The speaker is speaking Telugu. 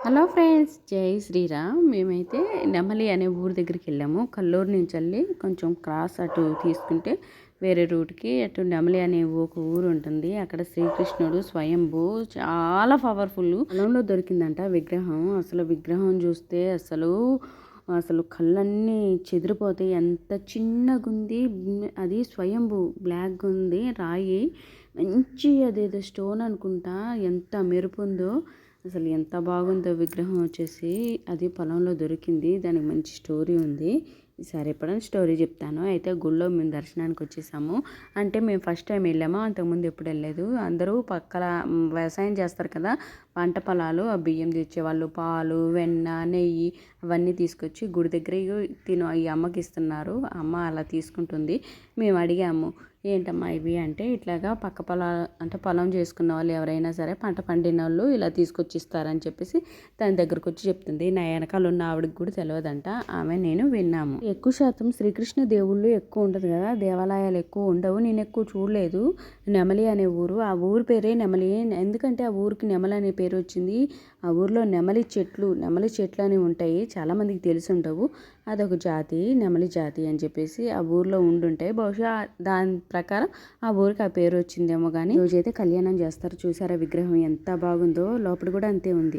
హలో ఫ్రెండ్స్, జై శ్రీరామ్. మేమైతే నెమలి అనే ఊరి దగ్గరికి వెళ్ళాము. కల్లూరు నుంచి వెళ్ళి కొంచెం క్రాస్ అటు తీసుకుంటే వేరే రూట్కి అటు నెమలి అనే ఒక ఊరు ఉంటుంది. అక్కడ శ్రీకృష్ణుడు స్వయంభూ చాలా పవర్ఫుల్ పొలంలో దొరికిందంట విగ్రహం. అసలు విగ్రహం చూస్తే అసలు అసలు కళ్ళన్నీ చెదిరిపోతాయి. ఎంత చిన్నగుంది. అది స్వయంభూ బ్లాక్ ఉంది. రాయి మంచి అదేదో స్టోన్ అనుకుంటా. ఎంత మెరుపు ఉందో అసలు, ఎంత బాగుందో విగ్రహం వచ్చేసి. అది పొలంలో దొరికింది. దానికి మంచి స్టోరీ ఉంది. ఈసారి ఎప్పుడైనా స్టోరీ చెప్తాను. అయితే గుళ్ళో మేము దర్శనానికి వచ్చేసాము. అంటే మేము ఫస్ట్ టైం వెళ్ళాము, అంతకుముందు ఎప్పుడు వెళ్ళలేదు. అందరూ పక్కన వ్యవసాయం చేస్తారు కదా, పంట పొలాలు. ఆ బియ్యం తెచ్చేవాళ్ళు, పాలు, వెన్న, నెయ్యి అవన్నీ తీసుకొచ్చి గుడి దగ్గర ఈ అమ్మకి ఇస్తున్నారు. అమ్మ అలా తీసుకుంటుంది. మేము అడిగాము, ఏంటమ్మా ఇవి అంటే, ఇట్లాగా పక్క పొలాలు అంటే పొలం చేసుకున్న వాళ్ళు ఎవరైనా సరే పంట పండిన వాళ్ళు ఇలా తీసుకొచ్చి ఇస్తారని చెప్పేసి తన దగ్గరకు వచ్చి చెప్తుంది. నా వెనకాల ఉన్న ఆవిడకి కూడా తెలియదంట. ఆమె నేను విన్నాము. ఎక్కువ శాతం శ్రీకృష్ణ దేవుళ్ళు ఎక్కువ ఉంటుంది కదా, దేవాలయాలు ఎక్కువ ఉండవు. నేను ఎక్కువ చూడలేదు. నెమలి అనే ఊరు, ఆ ఊరి పేరే నెమలి. ఎందుకంటే ఆ ఊరికి నెమలి అనే పేరు వచ్చింది. ఆ ఊరిలో నెమలి చెట్లు అనేవి ఉంటాయి. చాలామందికి తెలిసి ఉండవు. అదొక జాతి, నెమలి జాతి అని చెప్పేసి ఆ ఊరిలో ఉండుంటాయి. బహుశా దాని ప్రకారం ఆ ఊరికి ఆ పేరు వచ్చిందేమో. కానీ రోజైతే కళ్యాణం చేస్తారు. చూసారా విగ్రహం ఎంత బాగుందో. లోపల కూడా అంతే ఉంది.